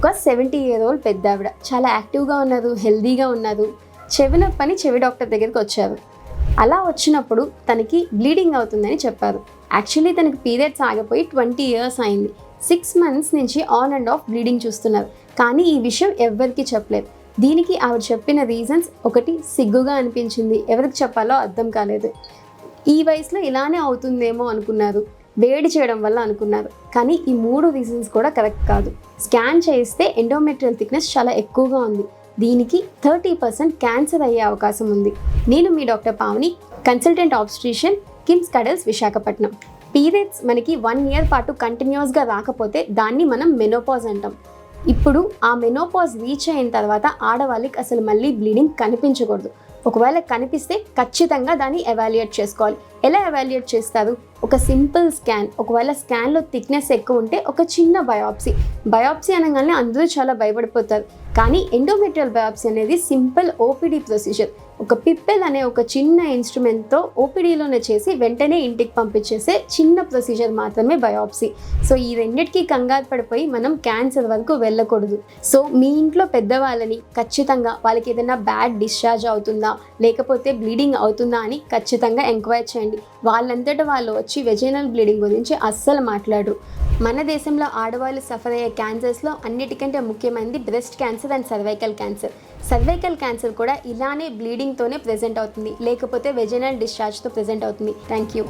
ఒక 70 year old పెద్ద ఆవిడ చాలా యాక్టివ్గా ఉన్నారు, హెల్దీగా ఉన్నారు. చెవి నొప్పని చెవి డాక్టర్ దగ్గరికి వచ్చారు. అలా వచ్చినప్పుడు తనకి బ్లీడింగ్ అవుతుందని చెప్పారు. యాక్చువల్లీ తనకి పీరియడ్స్ ఆగిపోయి 20 years అయింది. 6 months నుంచి ఆన్ అండ్ ఆఫ్ బ్లీడింగ్ చూస్తున్నారు. కానీ ఈ విషయం ఎవ్వరికీ చెప్పలేదు. దీనికి ఆవిడ చెప్పిన రీజన్స్, ఒకటి సిగ్గుగా అనిపించింది, ఎవరికి చెప్పాలో అర్థం కాలేదు. ఈ వయసులో ఇలానే అవుతుందేమో అనుకున్నారు, వేడి చేయడం వల్ల అనుకున్నారు. కానీ ఈ 3 రీజన్స్ కూడా కరెక్ట్ కాదు. స్కాన్ చేస్తే ఎండోమెట్రియల్ థిక్నెస్ చాలా ఎక్కువగా ఉంది. దీనికి 30% క్యాన్సర్ అయ్యే అవకాశం ఉంది. నేను మీ doctor Pavani, consultant obstetrician, KIMS Cuddles, Visakhapatnam. Periods మనకి 1 year పాటు కంటిన్యూస్గా రాకపోతే దాన్ని మనం మెనోపాజ్ అంటాం. ఇప్పుడు ఆ మెనోపాజ్ రీచ్ అయిన తర్వాత ఆడవాళ్ళకి అసలు మళ్ళీ బ్లీడింగ్ కనిపించకూడదు. ఒకవేళ కనిపిస్తే ఖచ్చితంగా దాన్ని ఎవాల్యుయేట్ చేసుకోవాలి. ఎలా ఎవాల్యుయేట్ చేస్తారు? ఒక సింపుల్ స్కాన్. ఒకవేళ స్కాన్లో థిక్నెస్ ఎక్కువ ఉంటే ఒక చిన్న బయాప్సీ అనగానే అందరూ చాలా భయపడిపోతారు. కానీ ఎండోమెట్రియల్ బయాప్సీ అనేది సింపుల్ ఓపీడీ ప్రొసీజర్. ఒక పిప్పెల్ అనే ఒక చిన్న ఇన్స్ట్రుమెంట్తో ఓపీడీలోనే చేసి వెంటనే ఇంటికి పంపించేసే చిన్న ప్రొసీజర్ మాత్రమే బయాప్సీ. సో ఈ రెండిటికి కంగారు పడిపోయి మనం క్యాన్సర్ వరకు వెళ్ళకూడదు. సో మీ ఇంట్లో పెద్దవాళ్ళని ఖచ్చితంగా వాళ్ళకి ఏదైనా బ్యాడ్ డిశ్చార్జ్ అవుతుందా లేకపోతే బ్లీడింగ్ అవుతుందా అని ఖచ్చితంగా ఎంక్వైరీ చేయండి. వాళ్ళంతటా వాళ్ళు వచ్చి వెజైనల్ బ్లీడింగ్ గురించి అస్సలు మాట్లాడరు. మన దేశంలో ఆడవాళ్ళు సఫర్ అయ్యే క్యాన్సర్స్లో అన్నిటికంటే ముఖ్యమైనది breast cancer and cervical cancer. Cervical cancer కూడా ఇలానే బ్లీడింగ్తోనే ప్రెజెంట్ అవుతుంది, లేకపోతే వెజైనల్ డిశ్చార్జ్తో ప్రెజెంట్ అవుతుంది. Thank you.